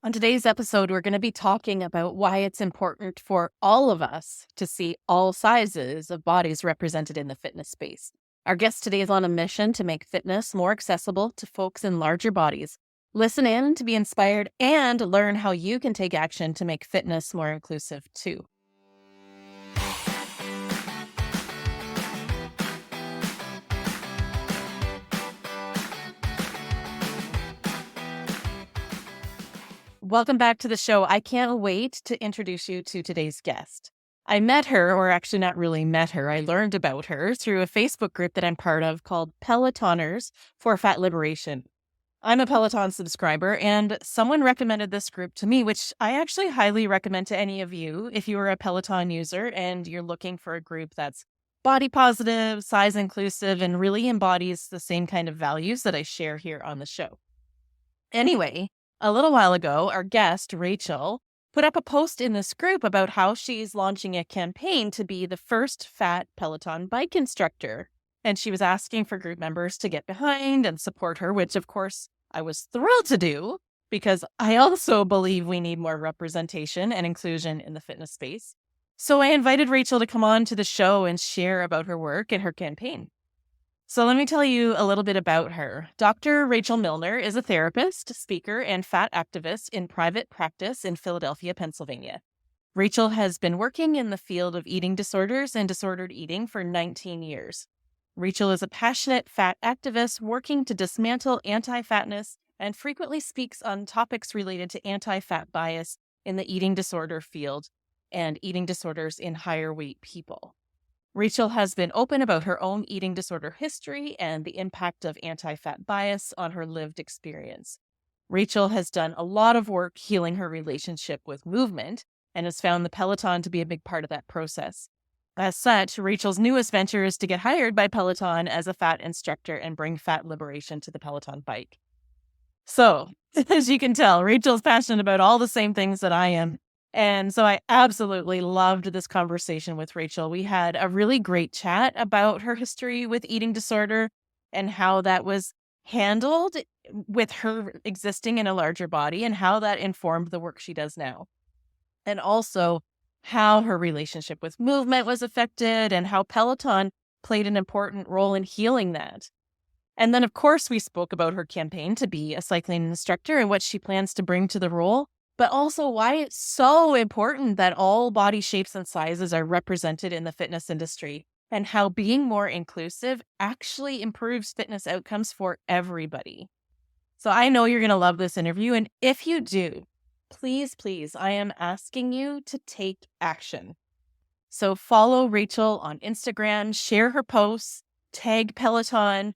On today's episode, we're going to be talking about why it's important for all of us to see all sizes of bodies represented in the fitness space. Our guest today is on a mission to make fitness more accessible to folks in larger bodies. Listen in to be inspired and learn how you can take action to make fitness more inclusive too. Welcome back to the show. I can't wait to introduce you to today's guest. I met her, or actually not really met her, I learned about her through a Facebook group that I'm part of called Pelotoners for Fat Liberation. I'm a Peloton subscriber, and someone recommended this group to me, which I actually highly recommend to any of you if you are a Peloton user and you're looking for a group that's body positive, size inclusive, and really embodies the same kind of values that I share here on the show. Anyway, a little while ago, our guest, Rachel, put up a post in this group about how she's launching a campaign to be the first fat Peloton bike instructor. And she was asking for group members to get behind and support her, which of course I was thrilled to do because I also believe we need more representation and inclusion in the fitness space. So I invited Rachel to come on to the show and share about her work and her campaign. So let me tell you a little bit about her. Dr. Rachel Millner is a therapist, speaker, and fat activist in private practice in Philadelphia, Pennsylvania. Rachel has been working in the field of eating disorders and disordered eating for 19 years. Rachel is a passionate fat activist working to dismantle anti-fatness and frequently speaks on topics related to anti-fat bias in the eating disorder field and eating disorders in higher weight people. Rachel has been open about her own eating disorder history and the impact of anti-fat bias on her lived experience. Rachel has done a lot of work healing her relationship with movement and has found the Peloton to be a big part of that process. As such, Rachel's newest venture is to get hired by Peloton as a fat instructor and bring fat liberation to the Peloton bike. So, as you can tell, Rachel's passionate about all the same things that I am. And so I absolutely loved this conversation with Rachel. We had a really great chat about her history with eating disorder and how that was handled with her existing in a larger body and how that informed the work she does now. And also how her relationship with movement was affected and how Peloton played an important role in healing that. And then, of course, we spoke about her campaign to be a cycling instructor and what she plans to bring to the role, but also why it's so important that all body shapes and sizes are represented in the fitness industry and how being more inclusive actually improves fitness outcomes for everybody. So I know you're going to love this interview. And if you do, please, I am asking you to take action. So follow Rachel on Instagram, share her posts, tag Peloton.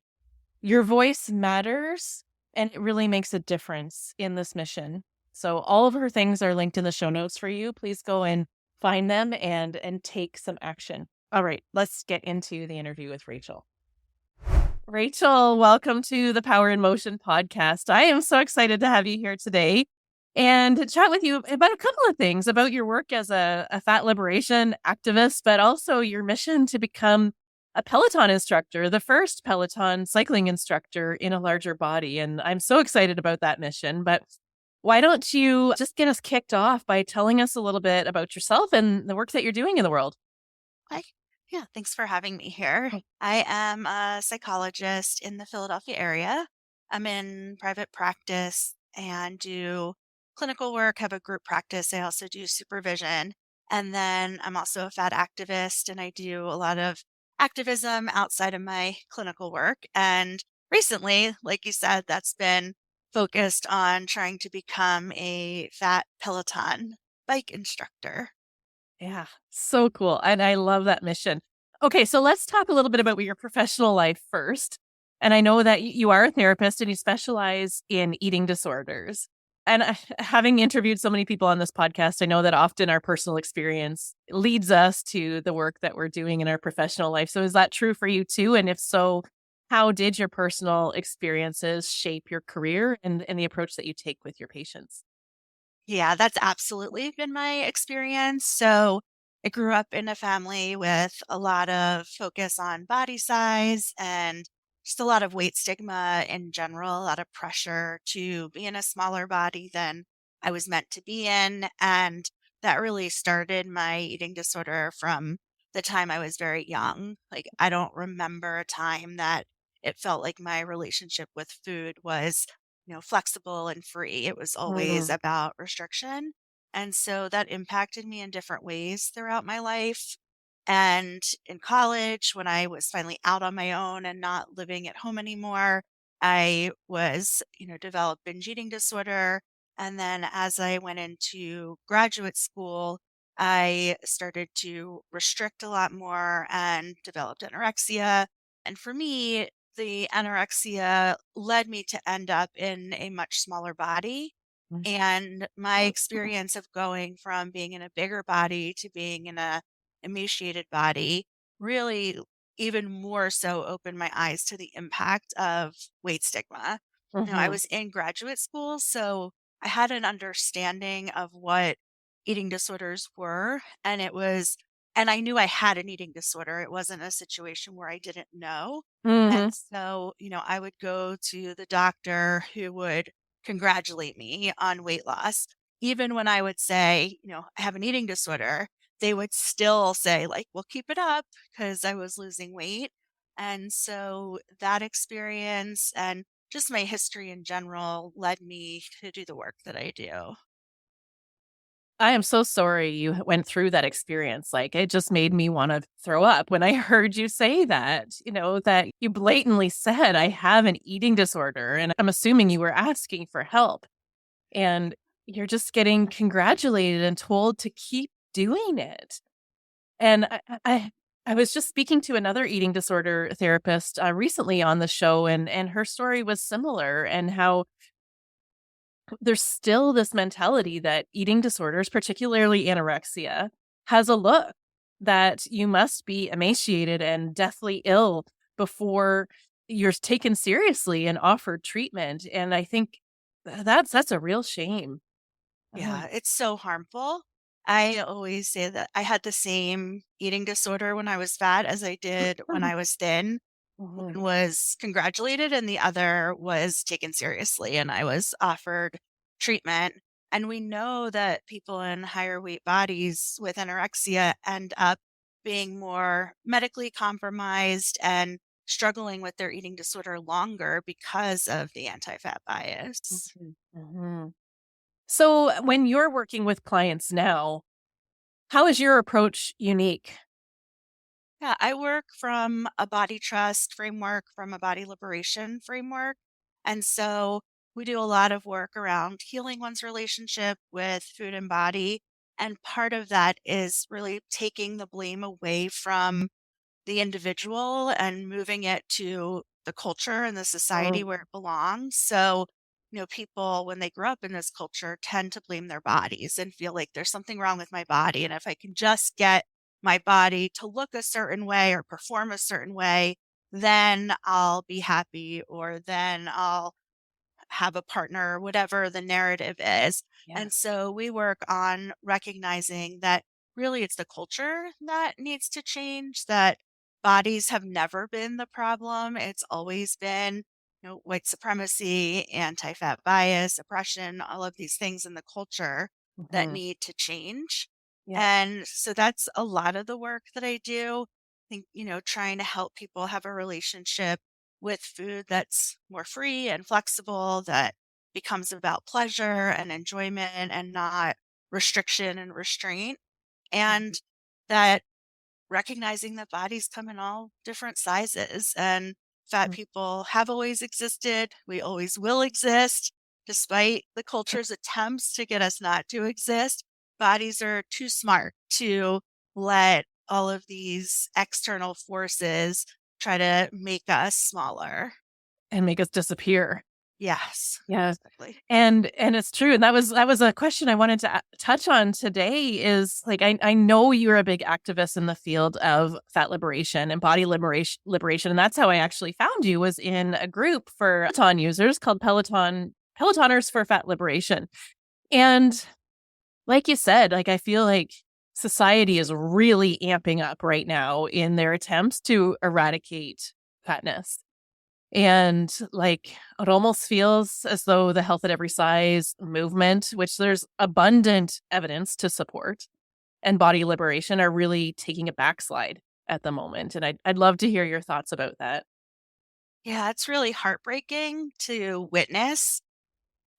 Your voice matters, and it really makes a difference in this mission. So all of her things are linked in the show notes for you. Please go and find them and take some action. All right, let's get into the interview with Rachel. Rachel, welcome to the Power in Motion podcast. I am so excited to have you here today and to chat with you about a couple of things about your work as a fat liberation activist, but also your mission to become a Peloton instructor, the first Peloton cycling instructor in a larger body. And I'm so excited about that mission. But why don't you just get us kicked off by telling us a little bit about yourself and the work that you're doing in the world? Hi. Yeah, thanks for having me here. I am a psychologist in the Philadelphia area. I'm in private practice and do clinical work, have a group practice. I also do supervision. And then I'm also a fat activist and I do a lot of activism outside of my clinical work. And recently, like you said, that's been focused on trying to become a fat Peloton bike instructor. Yeah, so cool. And I love that mission. Okay, so let's talk a little bit about your professional life first. And I know that you are a therapist and you specialize in eating disorders. And having interviewed so many people on this podcast, I know that often our personal experience leads us to the work that we're doing in our professional life. So is that true for you too? And if so, how did your personal experiences shape your career and the approach that you take with your patients? Yeah, that's absolutely been my experience. So I grew up in a family with a lot of focus on body size and just a lot of weight stigma in general, a lot of pressure to be in a smaller body than I was meant to be in. And that really started my eating disorder from the time I was very young. Like, I don't remember a time that it felt like my relationship with food was, flexible and free. It was always Mm, about restriction. And so that impacted me in different ways throughout my life. And in college, when I was finally out on my own and not living at home anymore, I was, developed binge eating disorder. And then as I went into graduate school, I started to restrict a lot more and developed anorexia. And for me, the anorexia led me to end up in a much smaller body. mm, And my experience of going from being in a bigger body to being in a emaciated body really even more so opened my eyes to the impact of weight stigma. I mhm, was in graduate school, so I had an understanding of what eating disorders were, and I knew I had an eating disorder. It wasn't a situation where I didn't know. And mhm, so, I would go to the doctor who would congratulate me on weight loss. Even when I would say, I have an eating disorder, they would still say, like, "Well, keep it up," because I was losing weight. And so that experience and just my history in general led me to do the work that I do. I am so sorry you went through that experience. Like, it just made me wanna throw up when I heard you say that, that you blatantly said, "I have an eating disorder," and I'm assuming you were asking for help, and you're just getting congratulated and told to keep doing it. And I was just speaking to another eating disorder therapist, recently on the show, and her story was similar, and how there's still this mentality that eating disorders, particularly anorexia, has a look that you must be emaciated and deathly ill before you're taken seriously and offered treatment. And I think that's a real shame. Yeah, Um, it's so harmful. I always say that I had the same eating disorder when I was fat as I did when I was thin. mhm, One was congratulated and the other was taken seriously, and I was offered treatment. And we know that people in higher weight bodies with anorexia end up being more medically compromised and struggling with their eating disorder longer because of the anti-fat bias. mhm, mhm. So when you're working with clients now, how is your approach unique? Yeah, I work from a body trust framework, from a body liberation framework. And so we do a lot of work around healing one's relationship with food and body. And part of that is really taking the blame away from the individual and moving it to the culture and the society Mm, where it belongs. So, people, when they grow up in this culture, tend to blame their bodies and feel like there's something wrong with my body. And if I can just get my body to look a certain way or perform a certain way, then I'll be happy, or then I'll have a partner, whatever the narrative is. And yes. so we work on recognizing that really it's the culture that needs to change, that bodies have never been the problem. It's always been, white supremacy, anti fat bias, oppression, all of these things in the culture that Mhm. need to change. Yeah. And so that's a lot of the work that I do. I think, trying to help people have a relationship with food that's more free and flexible, that becomes about pleasure and enjoyment and not restriction and restraint. Mhm, And that recognizing that bodies come in all different sizes, and fat mm. people have always existed. We always will exist, despite the culture's attempts to get us not to exist. Bodies are too smart to let all of these external forces try to make us smaller. And make us disappear. Yes, Yes. exactly. And it's true, and that was a question I wanted to touch on today is, like, I know you're a big activist in the field of fat liberation and body liberation, and that's how I actually found you, was in a group for Peloton users called Pelotoners for Fat Liberation. And like you said, like, I feel like society is really amping up right now in their attempts to eradicate fatness. And like, it almost feels as though the health at every size movement, which there's abundant evidence to support, and body liberation are really taking a backslide at the moment. And I'd love to hear your thoughts about that. Yeah, it's really heartbreaking to witness.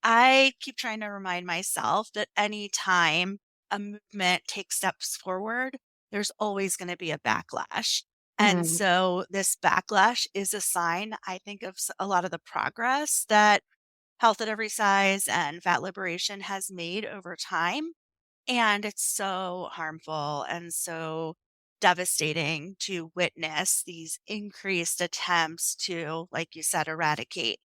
I keep trying to remind myself that anytime a movement takes steps forward, there's always going to be a backlash. And Mhm. so this backlash is a sign, I think, of a lot of the progress that health at every size and fat liberation has made over time. And it's so harmful and so devastating to witness these increased attempts to, like you said, eradicate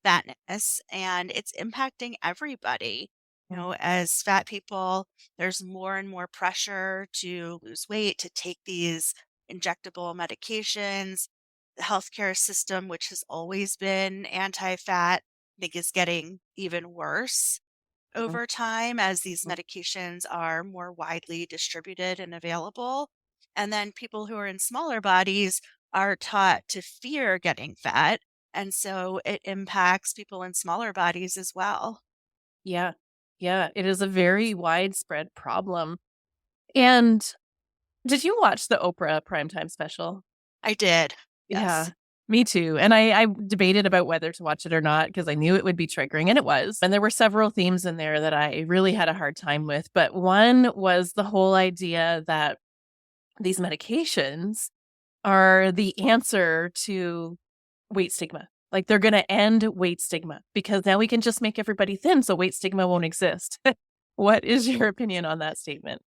fatness, and it's impacting everybody. You know, as fat people, there's more and more pressure to lose weight, to take these injectable medications. The healthcare system, which has always been anti fat, I think is getting even worse over time as these medications are more widely distributed and available. And then people who are in smaller bodies are taught to fear getting fat. And so it impacts people in smaller bodies as well. Yeah. Yeah. It is a very widespread problem. And did you watch the Oprah primetime special? I did. Yeah, Yes. me too. And I debated about whether to watch it or not because I knew it would be triggering, and it was. And there were several themes in there that I really had a hard time with. But one was the whole idea that these medications are the answer to weight stigma. Like they're going to end weight stigma because now we can just make everybody thin so weight stigma won't exist. What is your opinion on that statement?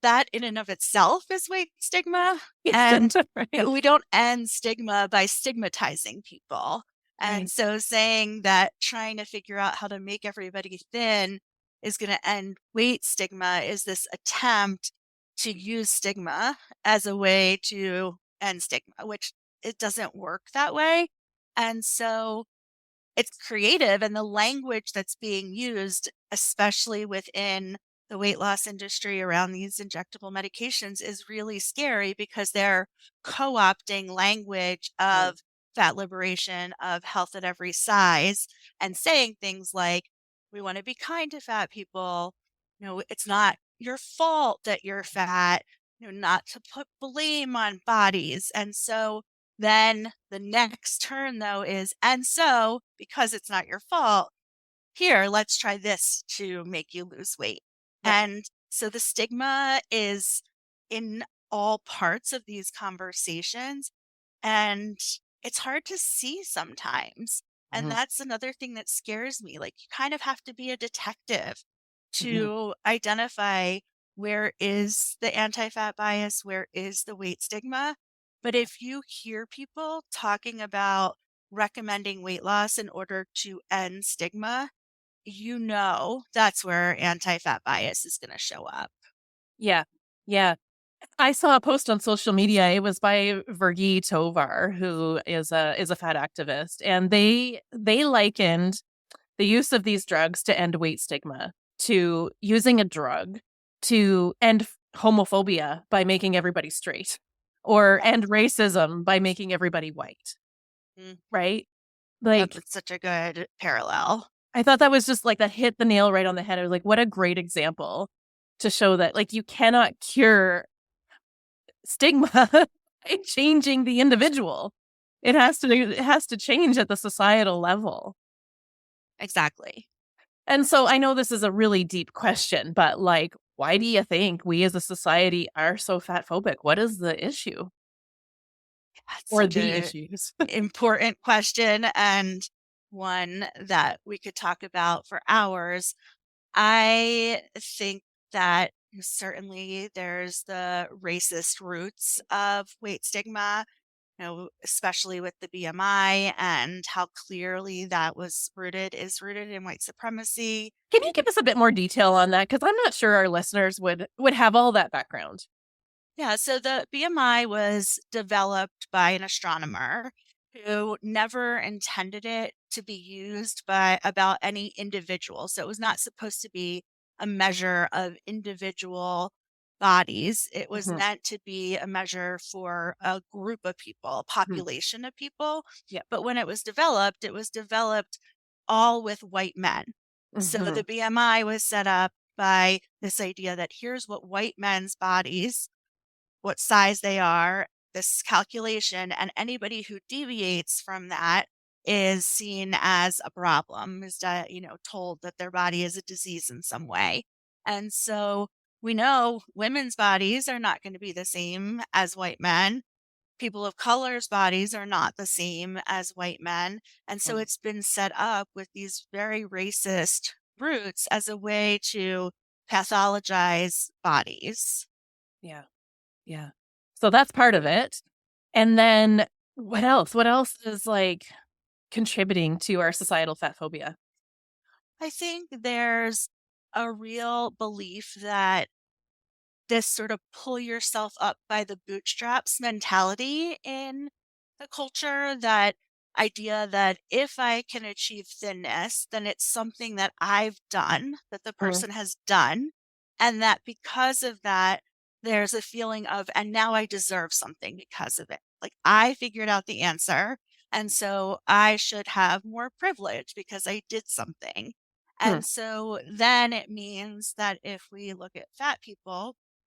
That in and of itself is weight stigma, Yes, and right. we don't end stigma by stigmatizing people. And Right. so saying that trying to figure out how to make everybody thin is going to end weight stigma is this attempt to use stigma as a way to end stigma, which it doesn't work that way. And so it's creative, and the language that's being used, especially within the weight loss industry around these injectable medications, is really scary because they're co-opting language Right. of fat liberation, of health at every size, and saying things like, we want to be kind to fat people. You know, it's not your fault that you're fat, you know, not to put blame on bodies. And so then the next turn, though, is, and so because it's not your fault, here, let's try this to make you lose weight. Right. And so the stigma is in all parts of these conversations, and it's hard to see sometimes. And Mhm. that's another thing that scares me. Like, you kind of have to be a detective Mhm. to identify where is the anti fat bias, where is the weight stigma. But if you hear people talking about recommending weight loss in order to end stigma, you know that's where anti fat bias is going to show up. Yeah. Yeah. I saw a post on social media. It was by Virgi Tovar, who is a fat activist, and they likened the use of these drugs to end weight stigma to using a drug to end homophobia by making everybody straight, or Yeah. end racism by making everybody white. Mm, Right? yep, Like, that's such a good parallel. I thought that was just like that hit the nail right on the head. I was like, what a great example to show that like you cannot cure stigma by changing the individual. It has to change at the societal level. Exactly. And so I know this is a really deep question, but like, why do you think we as a society are so fat phobic? What is the issue That's or such the a issues? important question, and one that we could talk about for hours. I think that certainly there's the racist roots of weight stigma, you know, especially with the BMI and how clearly that is rooted in white supremacy. Can you give us a bit more detail on that? Because I'm not sure our listeners would have all that background. Yeah, so the BMI was developed by an astronomer who never intended it to be used by about any individual. So it was not supposed to be a measure of individual bodies. It was Mhm. meant to be a measure for a group of people, a Mhm. population of people. Yep. But when it was developed all with white men. So the Mhm. BMI was set up by this idea that here's what white men's bodies, what size they are, this calculation, and anybody who deviates from that is seen as a problem, is told that their body is a disease in some way. And so we know women's bodies are not going to be the same as white men. People of color's bodies are not the same as white men. And so Mm. it's been set up with these very racist roots as a way to pathologize bodies. Yeah. Yeah. So that's part of it. And then what else? What else is like contributing to our societal fat phobia? I think there's a real belief that this sort of pull yourself up by the bootstraps mentality in the culture, that idea that if I can achieve thinness, then it's something that I've done, that the Mm. person has done, and that because of that, there's a feeling of, and now I deserve something because of it. Like I figured out the answer, and so I should have more privilege because I did something. Hmm. And so then it means that if we look at fat people,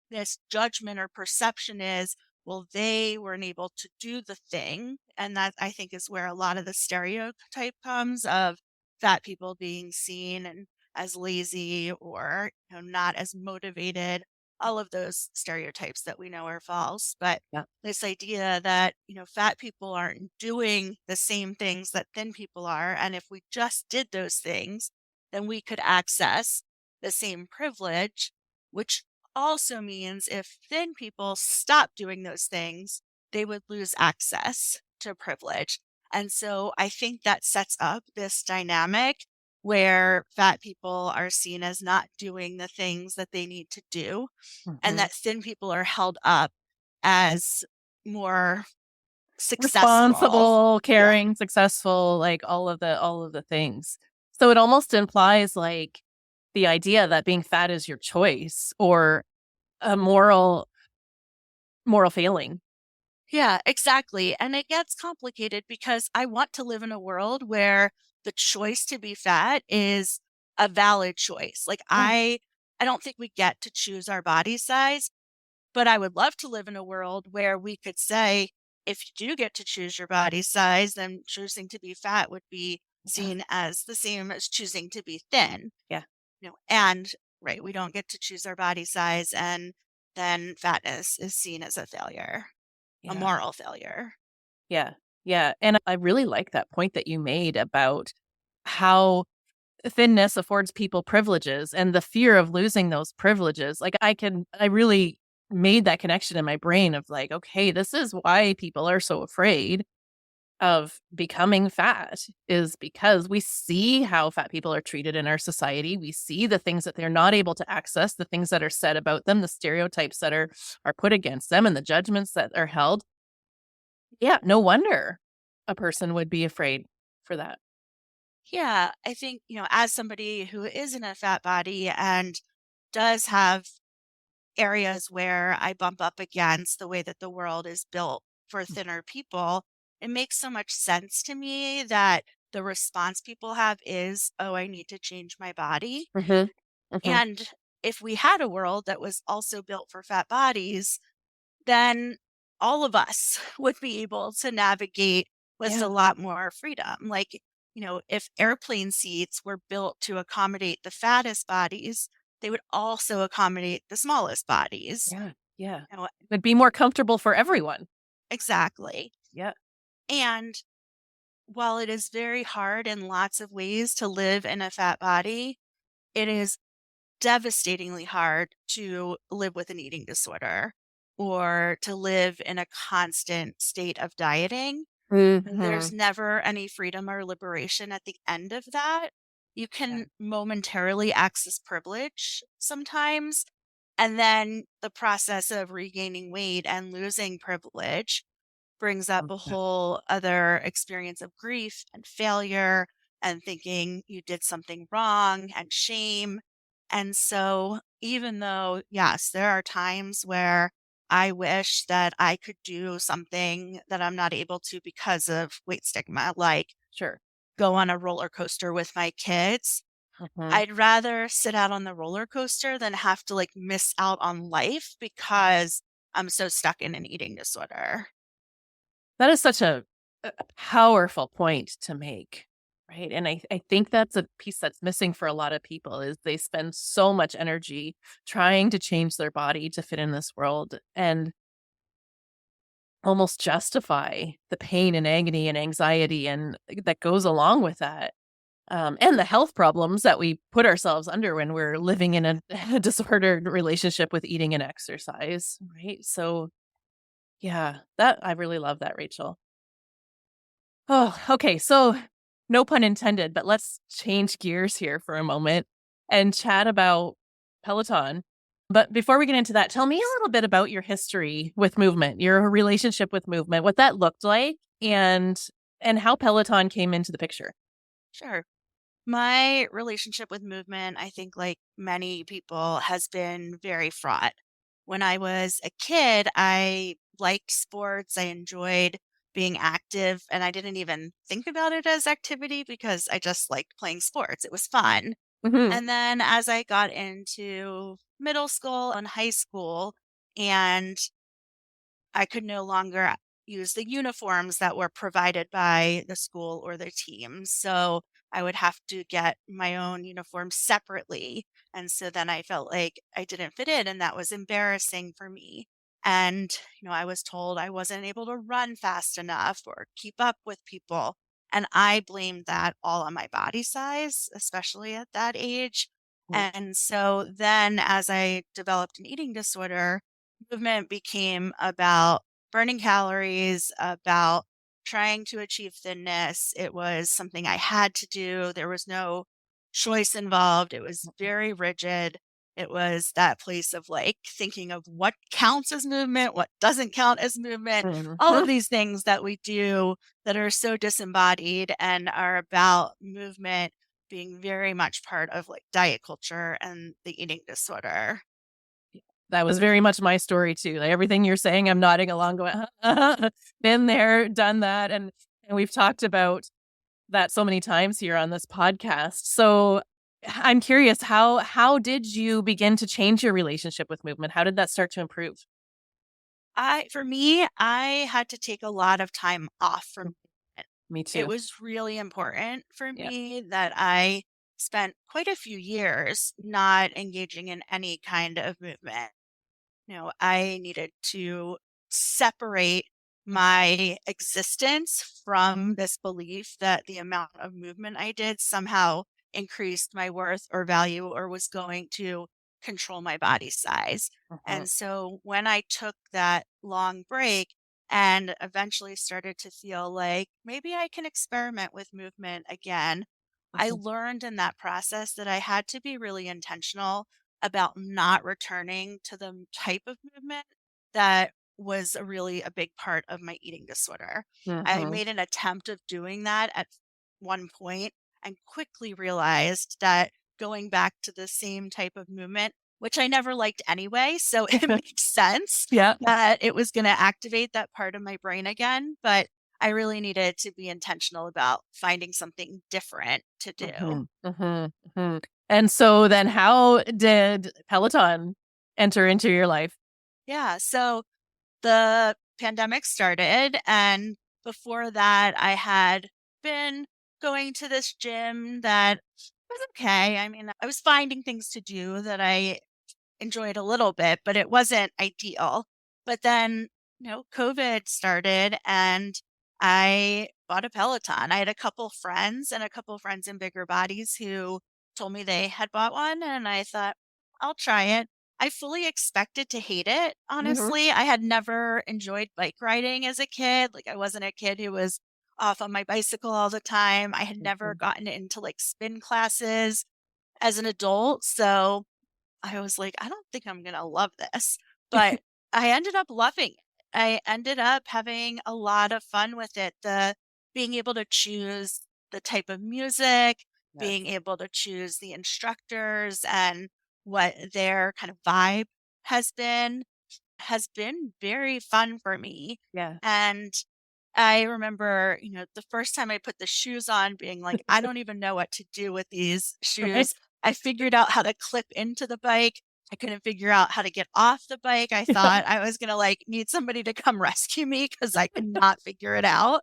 this judgment or perception is, well, they weren't able to do the thing. And that I think is where a lot of the stereotype comes of fat people being seen and as lazy or not as motivated, all of those stereotypes that we know are false. But Yeah. this idea that, fat people aren't doing the same things that thin people are. And if we just did those things, then we could access the same privilege, which also means if thin people stop doing those things, they would lose access to privilege. And so I think that sets up this dynamic where fat people are seen as not doing the things that they need to do, and Mhm. that thin people are held up as more successful. Responsible, Yeah. caring, successful, like all of the things. So it almost implies like the idea that being fat is your choice or a moral failing. Yeah, exactly. And it gets complicated because I want to live in a world where the choice to be fat is a valid choice. Like Yeah. I don't think we get to choose our body size, but I would love to live in a world where we could say if you do get to choose your body size, then choosing to be fat would be Yeah. seen as the same as choosing to be thin. Yeah. And right, we don't get to choose our body size, and then fatness is seen as a failure, a Yeah. moral failure. Yeah. Yeah. And I really like that point that you made about how thinness affords people privileges and the fear of losing those privileges. Like I really made that connection in my brain of like, okay, this is why people are so afraid of becoming fat is because we see how fat people are treated in our society. We see the things that they're not able to access, the things that are said about them, the stereotypes that are put against them and the judgments that are held. Yeah, no wonder a person would be afraid for that. Yeah, I think, as somebody who is in a fat body and does have areas where I bump up against the way that the world is built for thinner people, it makes so much sense to me that the response people have is, oh, I need to change my body. Mhm. Mhm. And if we had a world that was also built for fat bodies, then all of us would be able to navigate with a Yeah. lot more freedom. Like, if airplane seats were built to accommodate the fattest bodies, they would also accommodate the smallest bodies. Yeah. Yeah. You know, It'd be more comfortable for everyone. exactly. Yeah. And while it is very hard in lots of ways to live in a fat body, it is devastatingly hard to live with an eating disorder or to live in a constant state of dieting. There's Mhm. never any freedom or liberation at the end of that. You Yeah. can momentarily access privilege sometimes, and then the process of regaining weight and losing privilege brings up a Yeah. whole other experience of grief and failure and thinking you did something wrong and shame. And so, even though, yes, there are times where I wish that I could do something that I'm not able to because of weight stigma, like Sure. go on a roller coaster with my kids. Mhm. I'd rather sit out on the roller coaster than have to like miss out on life because I'm so stuck in an eating disorder. That is such a powerful point to make, right? And I think that's a piece that's missing for a lot of people is they spend so much energy trying to change their body to fit in this world and almost justify the pain and agony and anxiety and that goes along with that. And the health problems that we put ourselves under when we're living in a disordered relationship with eating and exercise, right? So, yeah, that I really love that, Rachel. Oh, okay. So, no pun intended, but let's change gears here for a moment and chat about Peloton. But before we get into that, tell me a little bit about your history with movement, your relationship with movement, what that looked like, and how Peloton came into the picture. Sure. My relationship with movement, I think, like many people, has been very fraught. When I was a kid, I liked sports. I enjoyed being active, and I didn't even think about it as activity because I just liked playing sports. It was fun. Mhm. And then as I got into middle school and high school, and I could no longer use the uniforms that were provided by the school or the team. So I would have to get my own uniform separately. And so then I felt like I didn't fit in, and that was embarrassing for me. And, I was told I wasn't able to run fast enough or keep up with people. And I blamed that all on my body size, especially at that age. Mm, And so then as I developed an eating disorder, movement became about burning calories, about trying to achieve thinness. It was something I had to do. There was no choice involved. It was very rigid. It was that place of like thinking of what counts as movement, what doesn't count as movement, mhm. all of these things that we do that are so disembodied and are about movement being very much part of like diet culture and the eating disorder. That was very much my story too. Like, everything you're saying, I'm nodding along going, been there, done that, and we've talked about that so many times here on this podcast. So, I'm curious, how did you begin to change your relationship with movement? How did that start to improve? For me, I had to take a lot of time off from Mm, it. me It too. was really important for Yeah. me that I spent quite a few years not engaging in any kind of movement. I needed to separate my existence from this belief that the amount of movement I did somehow increased my worth or value or was going to control my body size. Mhm, And so when I took that long break and eventually started to feel like maybe I can experiment with movement again, I mhm, learned in that process that I had to be really intentional about not returning to the type of movement that was really a big part of my eating disorder. I mhm. made an attempt of doing that at one point and quickly realized that going back to the same type of movement, which I never liked anyway, so it makes sense Yeah. that it was going to activate that part of my brain again. But I really needed to be intentional about finding something different to do. Mhm, mhm, mhm. And so then how did Peloton enter into your life? Yeah. So the pandemic started, and before that, I had been going to this gym that was okay. I mean, I was finding things to do that I enjoyed a little bit, but it wasn't ideal. But then, COVID started and I bought a Peloton. I had a couple friends and a couple friends in bigger bodies who told me they had bought one. And I thought, I'll try it. I fully expected to hate it, Mhm, honestly. I had never enjoyed bike riding as a kid. Like, I wasn't a kid who was off on my bicycle all the time. I had never mhm. gotten into like spin classes as an adult. So, I was like, "I don't think I'm gonna love this," but I ended up loving it. I ended up having a lot of fun with it. The being able to choose the type of music, Yes. being able to choose the instructors, and what their kind of vibe has been very fun for me. Yeah. And I remember, the first time I put the shoes on being like, I don't even know what to do with these Right. shoes. I figured out how to clip into the bike. I couldn't figure out how to get off the bike. I Yeah. thought I was going to like need somebody to come rescue me because I could not figure it out.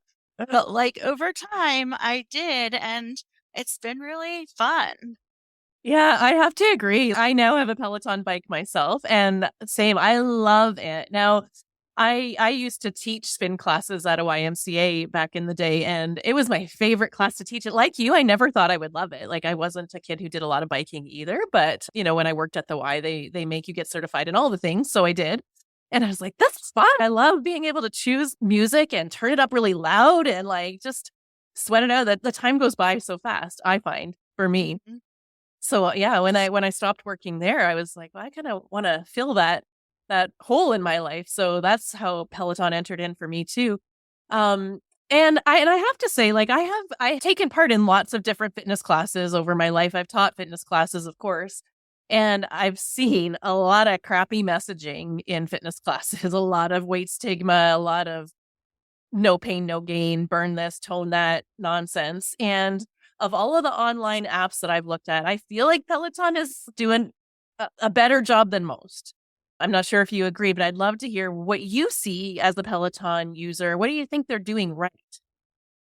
But like over time I did, and it's been really fun. Yeah, I have to agree. I now have a Peloton bike myself, and same, I love it. Now, I used to teach spin classes at a YMCA back in the day, and it was my favorite class to teach it. Like you, I never thought I would love it. Like I wasn't a kid who did a lot of biking either, but when I worked at the Y, they make you get certified in all the things, so I did. And I was like, this is fun. I love being able to choose music and turn it up really loud and like just sweat it out. That the time goes by so fast, I find for me. Mhm. So, yeah, when I stopped working there, I was like, "Well, I kinda wanna fill that hole in my life." So that's how Peloton entered in for me too. Um, and I have to say, like, I taken part in lots of different fitness classes over my life. I've taught fitness classes, of course, and I've seen a lot of crappy messaging in fitness classes, a lot of weight stigma, a lot of no pain, no gain, burn this, tone that nonsense. And of all of the online apps that I've looked at, I feel like Peloton is doing a better job than most. I'm not sure if you agree, but I'd love to hear what you see as a Peloton user. What do you think they're doing right?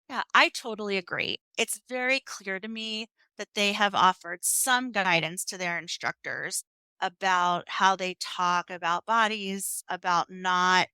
Yeah, I totally agree. It's very clear to me that they have offered some guidance to their instructors about how they talk about bodies, about not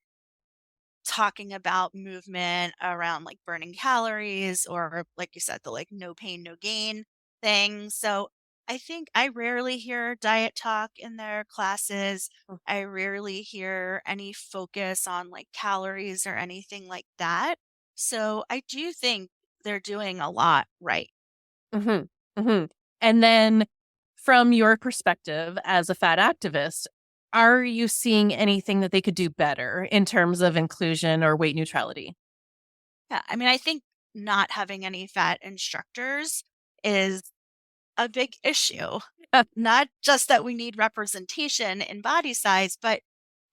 talking about movement around like burning calories or like you said, the like no pain, no gain thing. So I think I rarely hear diet talk in their classes. I rarely hear any focus on like calories or anything like that. So I do think they're doing a lot right. Mhm, mhm. And then from your perspective as a fat activist, are you seeing anything that they could do better in terms of inclusion or weight neutrality? Yeah. I mean, I think not having any fat instructors is a big issue. Not just that we need representation in body size, but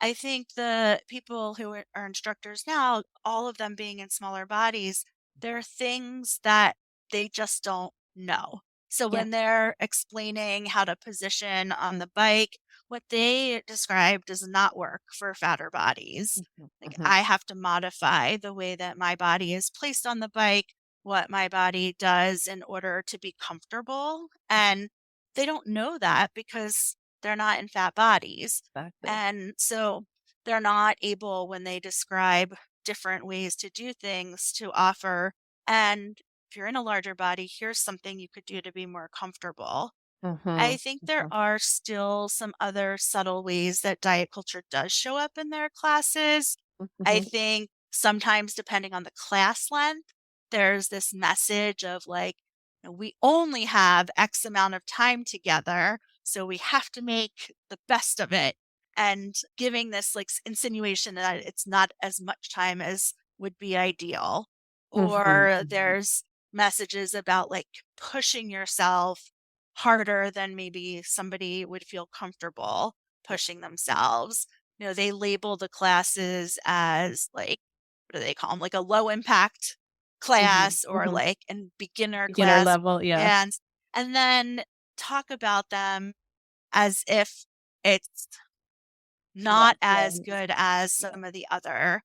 I think the people who are instructors now, all of them being in smaller bodies, there are things that they just don't know. So Yeah. when they're explaining how to position on the bike, what they describe does not work for fatter bodies. Mhm, Like mhm. I have to modify the way that my body is placed on the bike, what my body does in order to be comfortable. And they don't know that because they're not in fat bodies. Exactly. And so they're not able, when they describe different ways to do things, to offer, and if you're in a larger body, here's something you could do to be more comfortable. I Mhm, think there mhm, are still some other subtle ways that diet culture does show up in their classes. I mhm, think sometimes, depending on the class length, there's this message of like, we only have X amount of time together, so we have to make the best of it. And giving this like insinuation that it's not as much time as would be ideal. mhm, Or mhm. there's messages about like pushing yourself harder than maybe somebody would feel comfortable pushing themselves. They label the classes as like, what do they call them? Like a low impact Mhm, class or mhm. like an beginner Beginner class. level, yeah. And and then talk about them as if it's Less not as than, good as yeah. some of the other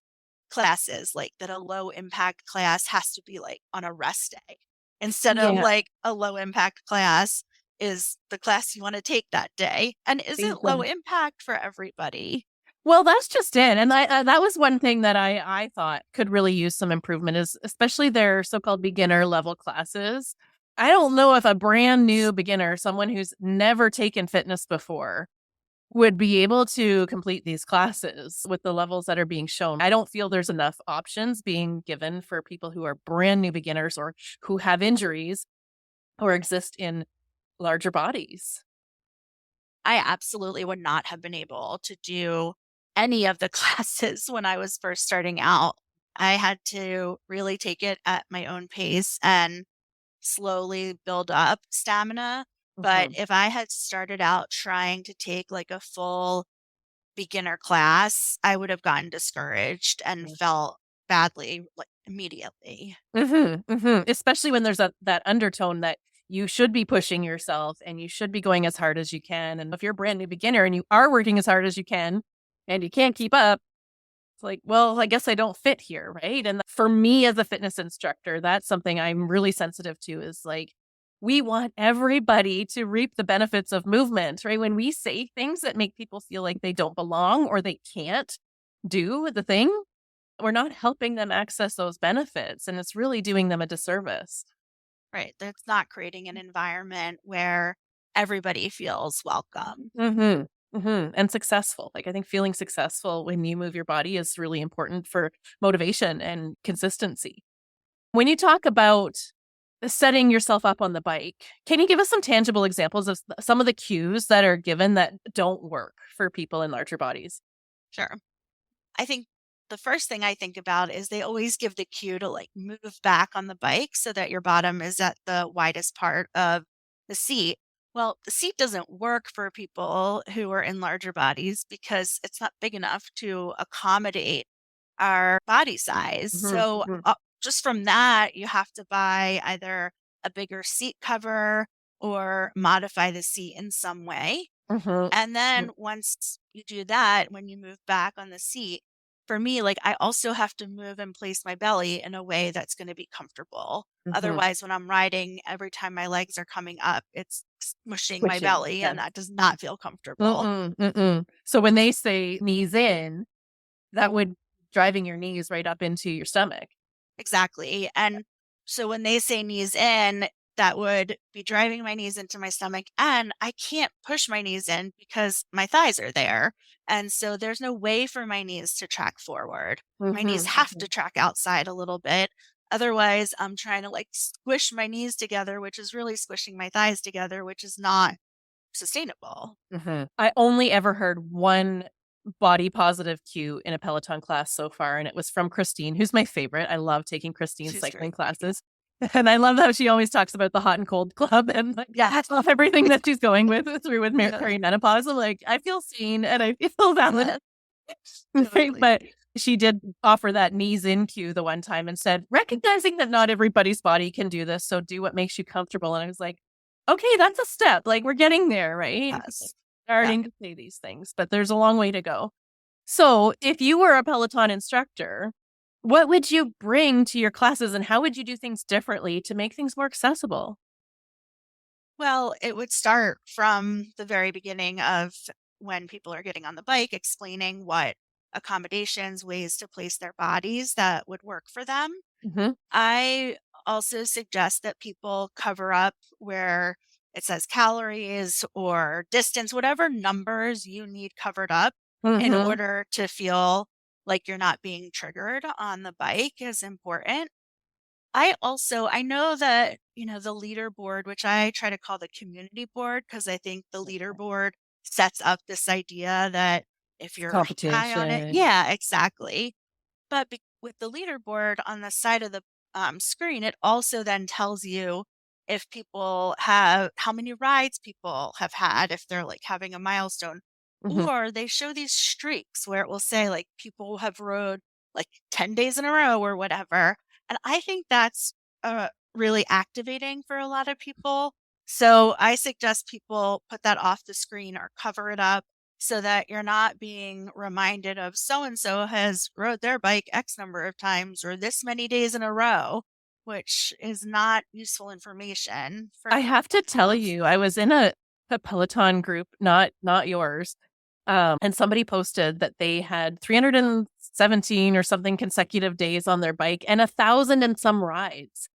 classes, like that a low impact class has to be like on a rest day instead of Yeah, like a low impact class is the class you want to take that day. And is it low exactly. impact for everybody? Well, that's just it, and that was one thing that I thought could really use some improvement is especially their so-called beginner level classes. I don't know if a brand new beginner, someone who's never taken fitness before, would be able to complete these classes with the levels that are being shown. I don't feel there's enough options being given for people who are brand new beginners or who have injuries or exist in larger bodies. I absolutely would not have been able to do any of the classes when I was first starting out. I had to really take it at my own pace and slowly build up stamina. But Mhm. if I had started out trying to take like a full beginner class, I would have gotten discouraged and felt badly like immediately. Mhm, mhm. Especially when there's that undertone that you should be pushing yourself and you should be going as hard as you can. And if you're a brand new beginner and you are working as hard as you can and you can't keep up, it's like, well, I guess I don't fit here, right? And for me as a fitness instructor, that's something I'm really sensitive to is like, we want everybody to reap the benefits of movement, right? When we say things that make people feel like they don't belong or they can't do the thing, we're not helping them access those benefits, and it's really doing them a disservice. Right. That's not creating an environment where everybody feels welcome. Mhm. Mhm. And successful. Like, I think feeling successful when you move your body is really important for motivation and consistency. When you talk about setting yourself up on the bike, can you give us some tangible examples of some of the cues that are given that don't work for people in larger bodies? Sure. I think the first thing I think about is they always give the cue to like move back on the bike so that your bottom is at the widest part of the seat. Well, the seat doesn't work for people who are in larger bodies because it's not big enough to accommodate our body size. Mhm. So, Mhm. just from that, you have to buy either a bigger seat cover or modify the seat in some way. Mhm. And Mhm. then once you do that, when you move back on the seat, for me, like I also have to move and place my belly in a way that's going to be comfortable. Mhm. Otherwise, when I'm riding, every time my legs are coming up, it's smushing my Switching. belly, Yeah. and that does not feel comfortable. Mm-mm, mm-mm. So when they say knees in, that would driving your knees right up into your stomach. Exactly. And so when they say knees in, that would be driving my knees into my stomach. And I can't push my knees in because my thighs are there. And so there's no way for my knees to track forward. My knees Mhm, have to mhm. track outside a little bit. Otherwise, I'm trying to like squish my knees together, which is really squishing my thighs together, which is not sustainable. Mhm. I only ever heard one body positive cue in a Peloton class so far, and it was from Christine, who's my favorite. I love taking Christine's She's cycling great. Yeah. classes. And I love how she always talks about the hot and cold club and like Yeah. I love everything that she's going with through with Yeah. perimenopause. I'm like, I feel seen and I feel Yeah. valid. Totally. But she did offer that knees in cue the one time and said, recognizing that not everybody's body can do this, so do what makes you comfortable. And I was like, okay, that's a step. Like we're getting there, right? Like, Yes. Yeah. starting to say these things, but there's a long way to go. So, if you were a Peloton instructor, what would you bring to your classes and how would you do things differently to make things more accessible? Well, it would start from the very beginning of when people are getting on the bike, explaining what accommodations, ways to place their bodies that would work for them. Mhm. I also suggest that people cover up where it says calories or distance, whatever numbers you need covered up in Mhm. order to feel like you're not being triggered on the bike is important. I know that, the leaderboard, which I try to call the community board, because I think the leaderboard sets up this idea that if you're high on it, Competition. yeah, exactly. But with the leaderboard on the side of the screen, it also then tells you if people have how many rides people have had, if they're like having a milestone, Mhm. or they show these streaks where it will say like people have rode like 10 days in a row or whatever. And I think that's really activating for a lot of people. So I suggest people put that off the screen or cover it up so that you're not being reminded of so and so has rode their bike X number of times or this many days in a row, which is not useful information for I have to tell people. you, I was in a Peloton group, not yours. And somebody posted that they had 317 or something consecutive days on their bike and 1,000 and some rides.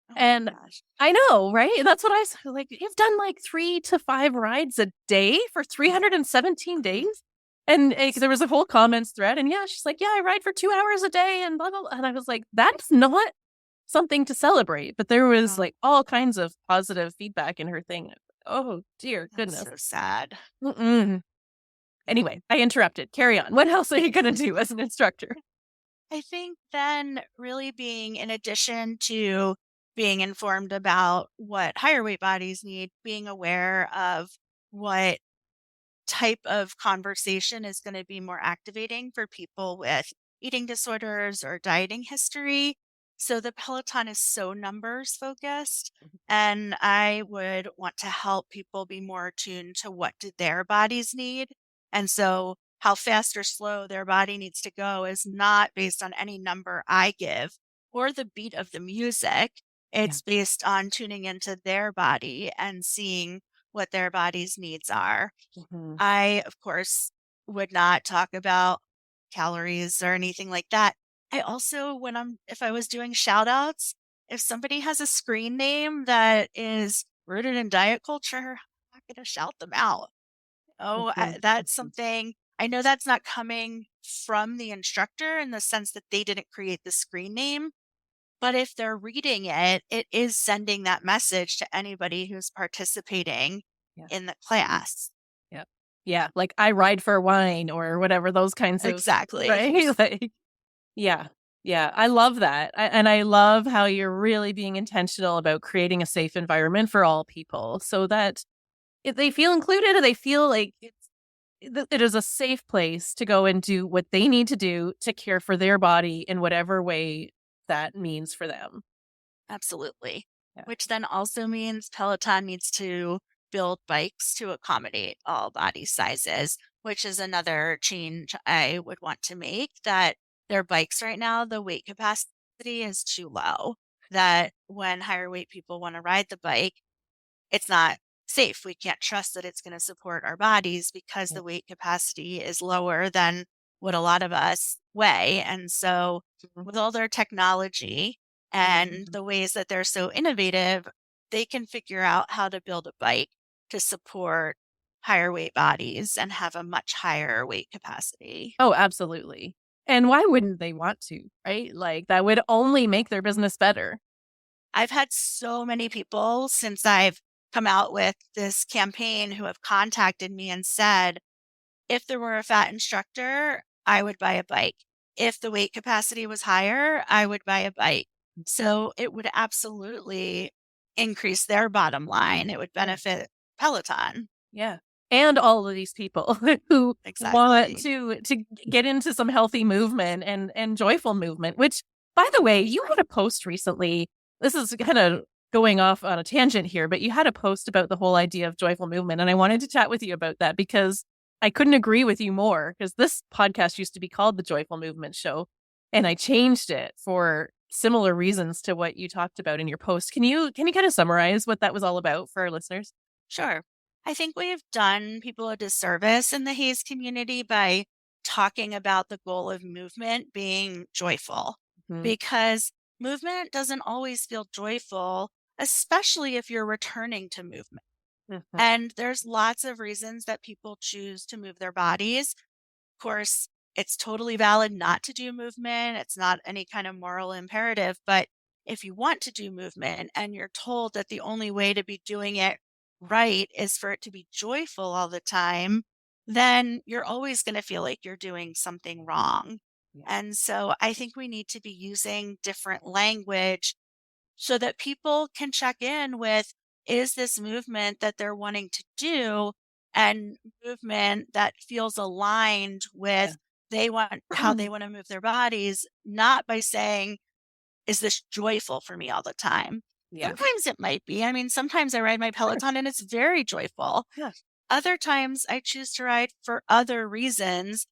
Oh And my gosh. I know, right? That's what I said. Like, you've done like 3 to 5 rides a day for 317 days. And there was a whole comments thread. And yeah, she's like, yeah, I ride for 2 hours a day and blah, blah, blah. And I was like, that's not something to celebrate. But there was Oh, like all kinds of positive feedback in her thing. Oh, dear that's goodness. so sad. Mm-mm. Yeah. Anyway, I interrupted. Carry on. What else are you going to do as an instructor? I think then really being in addition to being informed about what higher weight bodies need, being aware of what type of conversation is going to be more activating for people with eating disorders or dieting history. So the Peloton is so numbers focused, and I would want to help people be more attuned to what do their bodies need. And so how fast or slow their body needs to go is not based on any number I give or the beat of the music. Yeah. It's based on tuning into their body and seeing what their body's needs are. Mhm. I, of course, would not talk about calories or anything like that. I also, if I was doing shout outs, if somebody has a screen name that is rooted in diet culture, I'm not going to shout them out. Oh, Mhm. that's Mhm. something I know that's not coming from the instructor in the sense that they didn't create the screen name. But if they're reading it, it is sending that message to anybody who's participating Yeah. in the class. Yeah. Yeah. Like I ride for wine or whatever, those kinds of, Exactly. right? Like, yeah. Yeah. I love that. And I love how you're really being intentional about creating a safe environment for all people so that if they feel included and they feel like it is a safe place to go and do what they need to do to care for their body in whatever way that means for them. Absolutely. Yeah. Which then also means Peloton needs to build bikes to accommodate all body sizes, which is another change I would want to make, that their bikes right now, the weight capacity is too low. That when higher weight people want to ride the bike, it's not safe. We can't trust that it's going to support our bodies because Yeah. the weight capacity is lower than what a lot of us weigh. And so, Mhm. with all their technology and Mhm. the ways that they're so innovative, they can figure out how to build a bike to support higher weight bodies and have a much higher weight capacity. Oh, absolutely. And why wouldn't they want to, right? Like, that would only make their business better. I've had so many people since I've come out with this campaign who have contacted me and said, if there were a fat instructor, I would buy a bike. If the weight capacity was higher, I would buy a bike. So it would absolutely increase their bottom line. It would Yeah. benefit Peloton. Yeah. And all of these people who want Exactly. to get into some healthy movement and joyful movement, which by the way, you had a post recently. This is kind of going off on a tangent here, but you had a post about the whole idea of joyful movement. And I wanted to chat with you about that because I couldn't agree with you more because this podcast used to be called the Joyful Movement Show. And I changed it for similar reasons to what you talked about in your post. Can you kind of summarize what that was all about for our listeners? Sure. I think we've done people a disservice in the Hayes community by talking about the goal of movement being joyful, Mhm. because movement doesn't always feel joyful, especially if you're returning to movement. Mhm. And there's lots of reasons that people choose to move their bodies. Of course, it's totally valid not to do movement. It's not any kind of moral imperative. But if you want to do movement and you're told that the only way to be doing it right is for it to be joyful all the time, then you're always going to feel like you're doing something wrong. Yeah. And so I think we need to be using different language so that people can check in with, is this movement that they're wanting to do and movement that feels aligned Yeah. with they want how they want to move their bodies, not by saying, is this joyful for me all the time? Yeah. Sometimes it might be. I mean, sometimes I ride my Sure. Peloton and it's very joyful. Yeah. Other times I choose to ride for other reasons.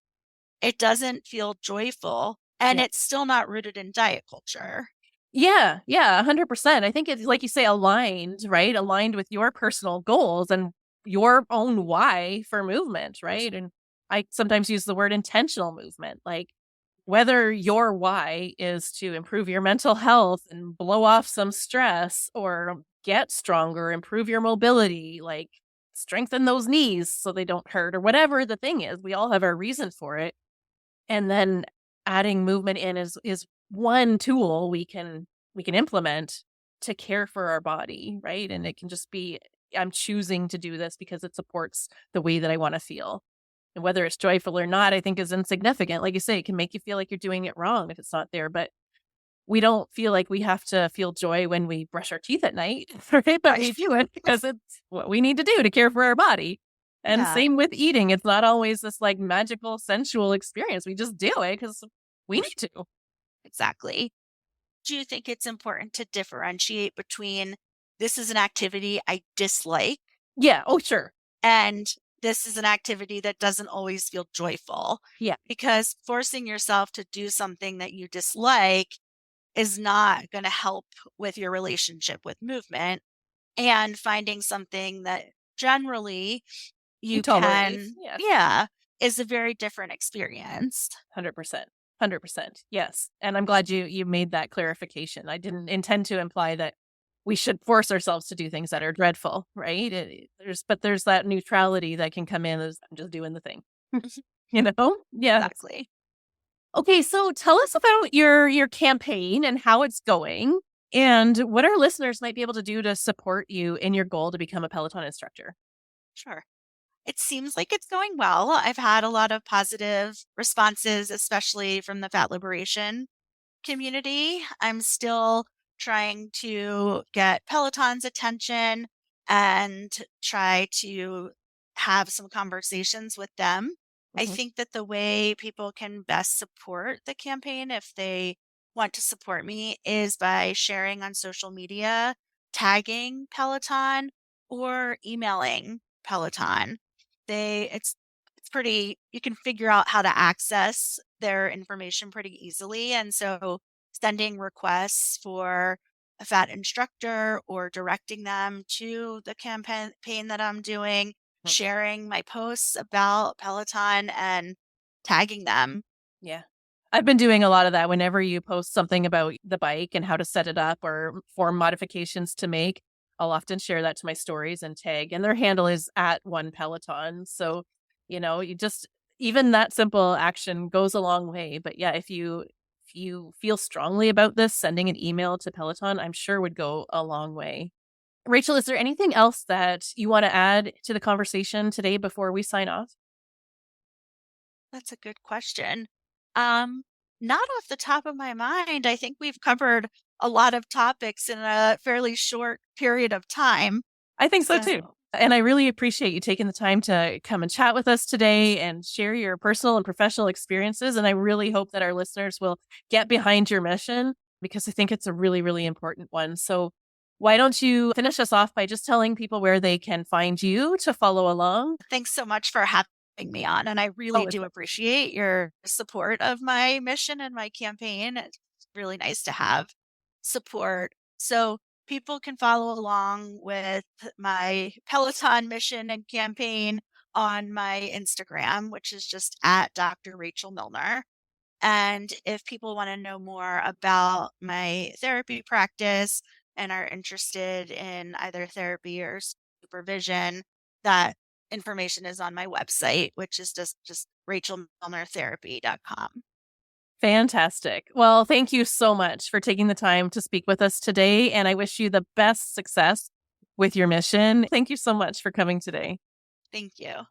It doesn't feel joyful and Yeah. it's still not rooted in diet culture. Yeah. Yeah. 100%. I think it's like you say, aligned, right? Aligned with your personal goals and your own why for movement, right? And I sometimes use the word intentional movement, like whether your why is to improve your mental health and blow off some stress or get stronger, improve your mobility, like strengthen those knees so they don't hurt or whatever the thing is. We all have our reason for it. And then adding movement in is one tool we can implement to care for our body, right? And it can just be, I'm choosing to do this because it supports the way that I want to feel. And whether it's joyful or not, I think is insignificant. Like you say, it can make you feel like you're doing it wrong if it's not there. But we don't feel like we have to feel joy when we brush our teeth at night, right? But we do it because it's what we need to do to care for our body. And Yeah, same with eating. It's not always this like magical, sensual experience. We just do it because we need to. exactly. Do you think it's important to differentiate between this is an activity I dislike Yeah. Oh, sure. and this is an activity that doesn't always feel joyful? Yeah. Because forcing yourself to do something that you dislike is not going to help with your relationship with movement, and finding something that generally You you tolerate. can, Yes. yeah, is a very different experience. 100%. 100%. Yes. And I'm glad you made that clarification. I didn't intend to imply that we should force ourselves to do things that are dreadful, right? There's that neutrality that can come in as I'm just doing the thing. You know? Yes. Exactly. Okay, so tell us about your campaign and how it's going and what our listeners might be able to do to support you in your goal to become a Peloton instructor. Sure. It seems like it's going well. I've had a lot of positive responses, especially from the fat liberation community. I'm still trying to get Peloton's attention and try to have some conversations with them. I Mhm. think that the way people can best support the campaign, if they want to support me, is by sharing on social media, tagging Peloton, or emailing Peloton. It's pretty, you can figure out how to access their information pretty easily. And so sending requests for a fat instructor or directing them to the campaign that I'm doing, Mm. sharing my posts about Peloton and tagging them. Yeah. I've been doing a lot of that whenever you post something about the bike and how to set it up or form modifications to make. I'll often share that to my stories and tag, and their handle is at one Peloton. So, you just even that simple action goes a long way. But yeah, if you feel strongly about this, sending an email to Peloton, I'm sure would go a long way. Rachel, is there anything else that you want to add to the conversation today before we sign off? That's a good question. Um, Not off the top of my mind. I think we've covered a lot of topics in a fairly short period of time. I think so too. So And I really appreciate you taking the time to come and chat with us today and share your personal and professional experiences. And I really hope that our listeners will get behind your mission because I think it's a really, really important one. So, why don't you finish us off by just telling people where they can find you to follow along? thanks so much for having me on. And I really Oh, it's do appreciate your support of my mission and my campaign. It's really nice to have support. So people can follow along with my Peloton mission and campaign on my Instagram, which is just at Dr. Rachel Millner. And if people want to know more about my therapy practice and are interested in either therapy or supervision, that information is on my website, which is just rachelmilnertherapy.com. fantastic. Well, thank you so much for taking the time to speak with us today. And I wish you the best success with your mission. Thank you so much for coming today. Thank you.